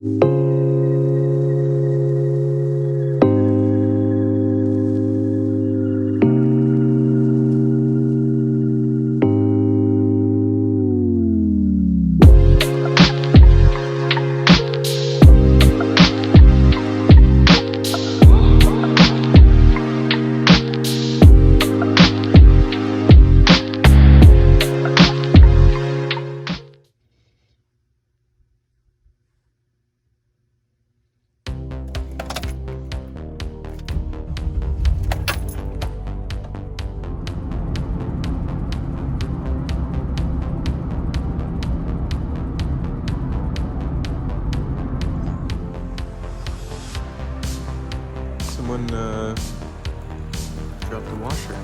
Someone dropped the washer.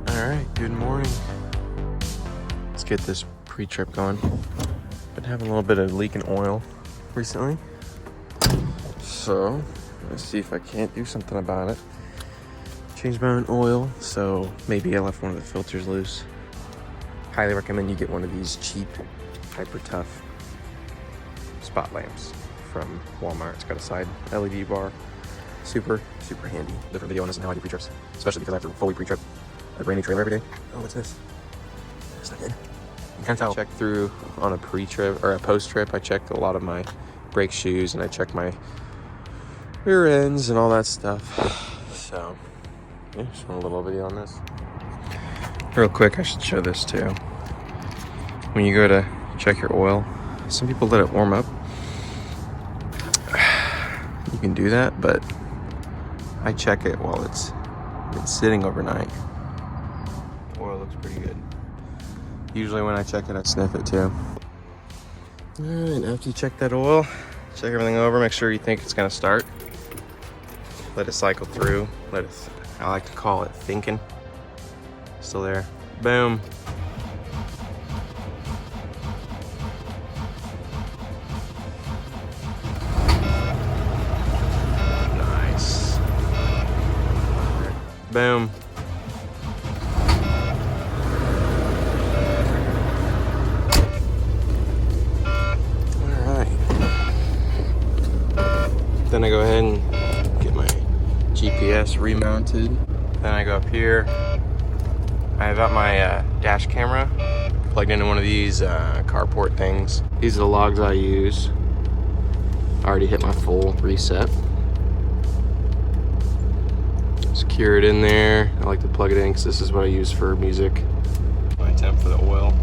Alright, good morning. Let's get this pre-trip going. Been having a little bit of leaking oil recently. So, let's see if I can't do something about it. Change my own oil, so maybe I left one of the filters loose. Highly recommend you get one of these cheap, hyper tough spot lamps from Walmart. It's got a side LED bar. Super handy. Different video on this and how I do pre-trips, especially because I have to fully pre-trip a brand new trailer every day. Oh, what's this? It's not good. You can't tell. I checked through on a pre-trip or a post-trip. I checked a lot of my brake shoes and I checked my rear ends and all that stuff. So, yeah, just want a little video on this. Real quick, I should show this too. When you go to check your oil, some people let it warm up. You can do that, but I check it while it's been sitting overnight. Oil looks pretty good. Usually when I check it, I sniff it too. All right, after you check that oil, check everything over, make sure you think it's gonna start. Let it cycle through. Let it, I like to call it thinking. Still there. Boom. Nice. Boom. Alright. Then I go ahead and get my GPS remounted. Then I go up here. I've got my dash camera plugged into one of these carport things. These are the logs I use. I already hit my full reset. Secure it in there. I like to plug it in because this is what I use for music. My temp for the oil.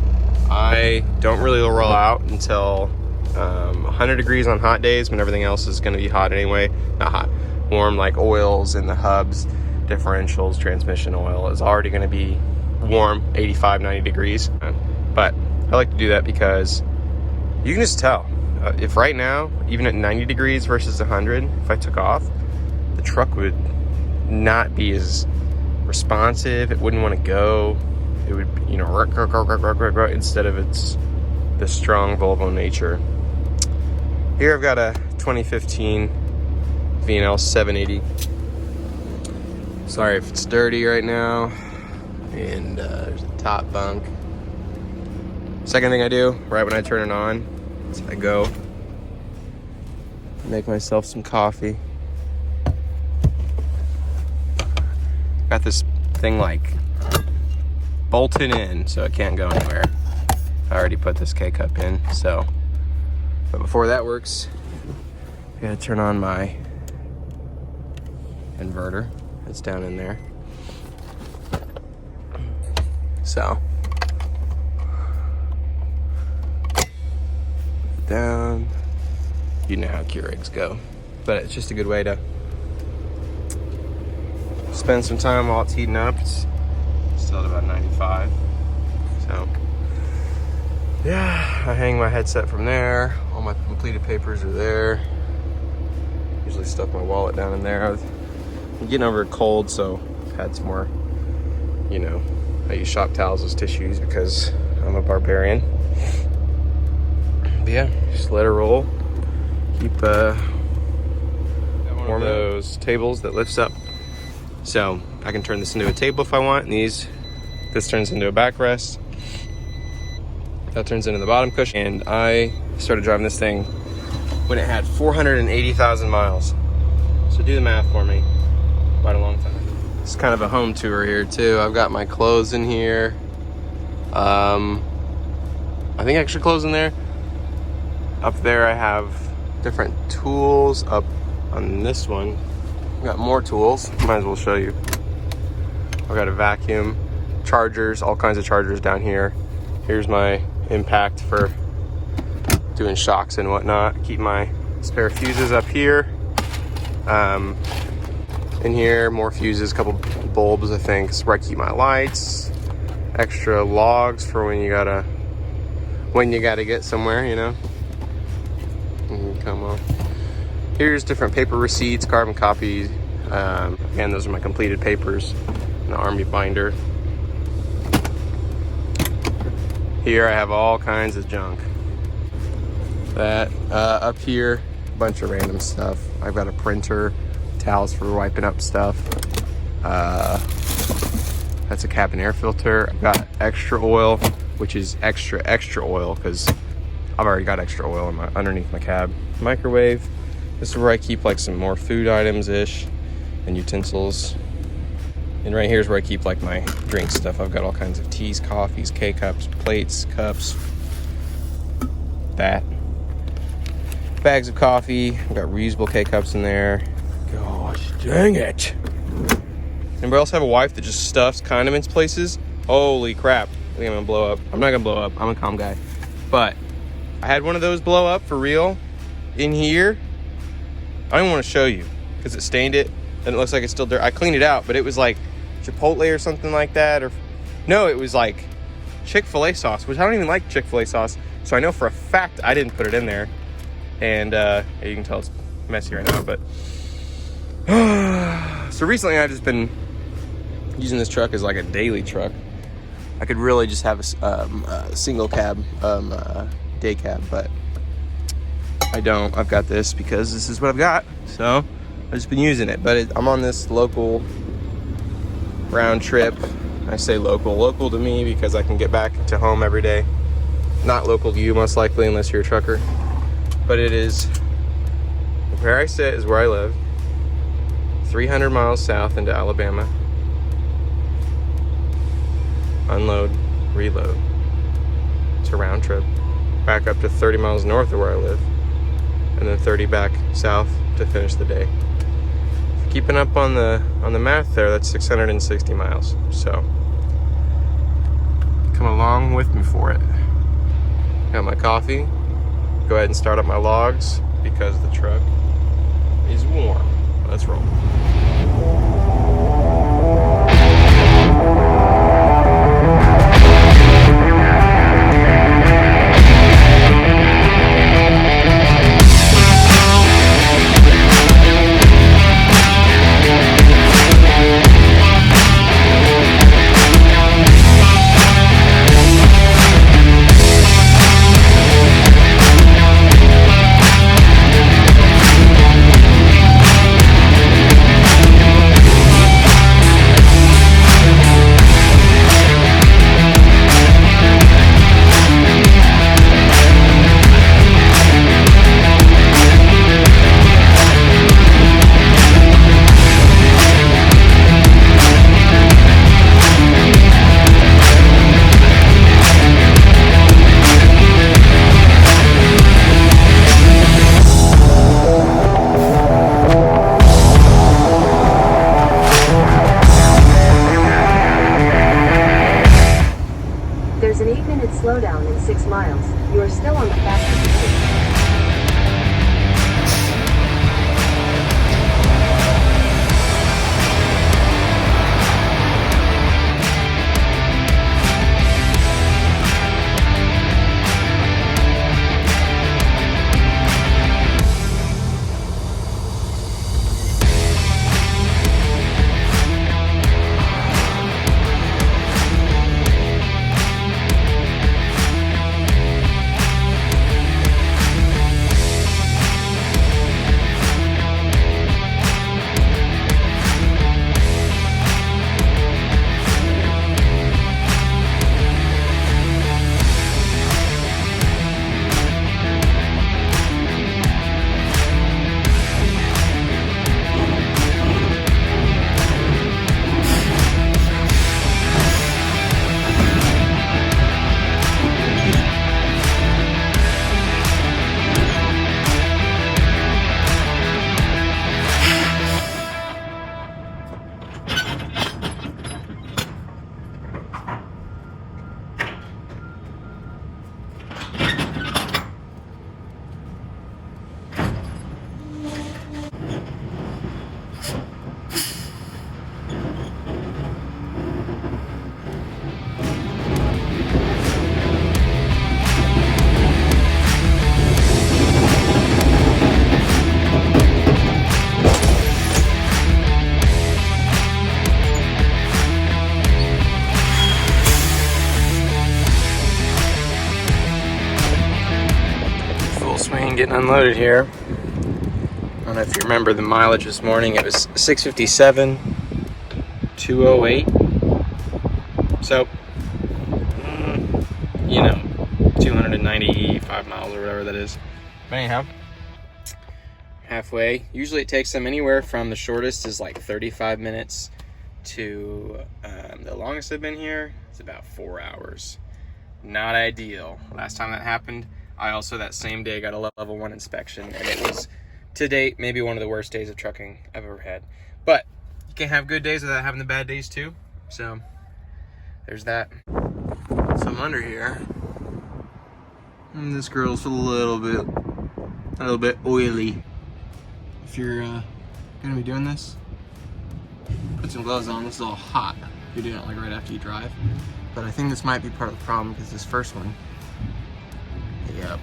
I don't really roll out until 100 degrees on hot days when everything else is going to be hot anyway. Not hot, warm, like oils in the hubs, differentials, transmission oil is already going to be warm, 85, 90 degrees. But I like to do that because you can just tell. If right now, even at 90 degrees versus 100, if I took off, the truck would not be as responsive. It wouldn't want to go. It would, you know, instead of its the strong Volvo nature. Here I've got a 2015 V&L 780. Sorry if it's dirty right now. And there's a top bunk. Second thing I do, right when I turn it on, is I go make myself some coffee. Got this thing like bolted in so it can't go anywhere. I already put this K-cup in, so. But before that works, I gotta turn on my inverter. It's down in there. So, down. You know how Keurigs go, but it's just a good way to spend some time while it's heating up. It's still at about 95. So, yeah, I hang my headset from there. All my completed papers are there. Usually stuff my wallet down in there. I'm getting over a cold, so I've had some more, you know, I use shop towels as tissues because I'm a barbarian. But yeah, just let it roll. Keep one of those tables that lifts up. So I can turn this into a table if I want. And this turns into a backrest. That turns into the bottom cushion. And I started driving this thing when it had 480,000 miles. So do the math for me. Quite a long time. It's kind of a home tour here too. I've got my clothes in here. I think extra clothes in there. Up there I have different tools. Up on this one, I've got more tools. Might as well show you. I've got a vacuum, chargers, all kinds of chargers down here. Here's my impact for doing shocks and whatnot. Keep my spare fuses up here. In here, more fuses, a couple bulbs, I think. This is where I keep my lights. Extra logs for when you gotta get somewhere, you know. Come on. Here's different paper receipts, carbon copies. Again, those are my completed papers. An army binder. Here I have all kinds of junk. That up here, a bunch of random stuff. I've got a printer, towels for wiping up stuff. That's a cabin air filter. I've got extra oil, which is extra oil because I've already got extra oil underneath my cab. Microwave. This is where I keep like some more food items-ish and utensils. And right here is where I keep like my drink stuff. I've got all kinds of teas, coffees, K-cups, plates, cups. That. Bags of coffee. I've got reusable K-cups in there. Gosh, dang it. Anybody else have a wife that just stuffs condiments places? Holy crap. I think I'm gonna blow up. I'm not gonna blow up. I'm a calm guy. But I had one of those blow up for real in here. I don't even want to show you because it stained it and it looks like it's still dirt. I cleaned it out, but it was like Chipotle or something like that. Or no, it was like Chick-fil-A sauce, which I don't even like Chick-fil-A sauce. So I know for a fact I didn't put it in there. And yeah, you can tell it's messy right now, but so recently I've just been using this truck as like a daily truck. I could really just have a single cab, day cab, but I don't. I've got this because this is what I've got. So I've just been using it, but I'm on this local round trip. I say local to me because I can get back to home every day. Not local to you most likely unless you're a trucker, but it is where I sit is where I live. 300 miles south into Alabama. Unload, reload. It's a round trip. Back up to 30 miles north of where I live. And then 30 back south to finish the day. Keeping up on the math there, that's 660 miles. So come along with me for it. Got my coffee. Go ahead and start up my logs because the truck is warm. Let's roll. There's an 8-minute slowdown in 6 miles. You are still on the fastest route. getting unloaded here. I don't know if you remember the mileage this morning. It was 657, 208. So, you know, 295 miles or whatever that is. But anyhow, halfway. Usually it takes them anywhere from the shortest is like 35 minutes to the longest I've been here is about 4 hours. Not ideal. Last time that happened, I also that same day got a level 1 inspection, and it was to date maybe one of the worst days of trucking I've ever had. But you can have good days without having the bad days too. So there's that. So I'm under here, and this girl's a little bit oily. If you're gonna be doing this, put some gloves on. This is all hot. You're doing it like right after you drive. But I think this might be part of the problem because this first one, yep.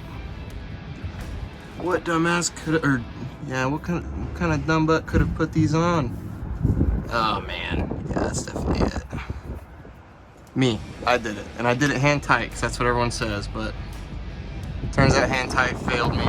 What dumbass could, or yeah, what kind of dumb butt could have put these on? Oh man, yeah, that's definitely it. Me, I did it, and I did it hand tight because that's what everyone says. But turns out hand tight failed me.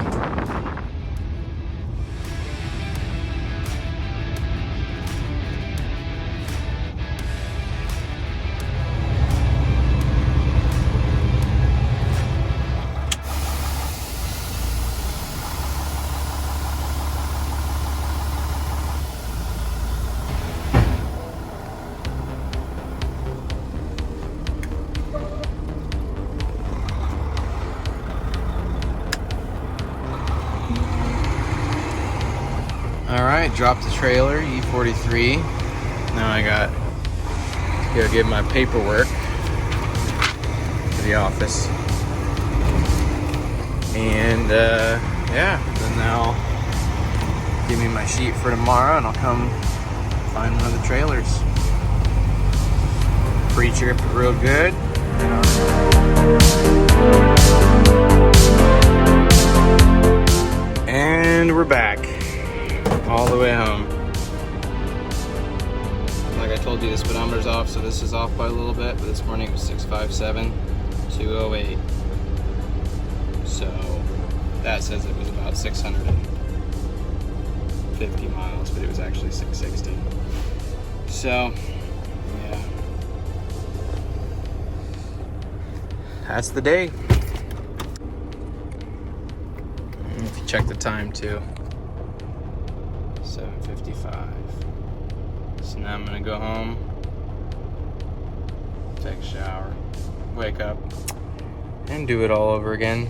Alright, dropped the trailer, E43. Now I got to go give my paperwork to the office. And yeah, then they'll give me my sheet for tomorrow and I'll come find one of the trailers. Pre-trip it real good. And we're back. All the way home. Like I told you, the speedometer's off, so this is off by a little bit, but this morning it was 657, 208. So that says it was about 650 miles, but it was actually 660. So, yeah. That's the day. If you check the time too. 7:55. So now I'm gonna go home, take a shower, wake up, and do it all over again.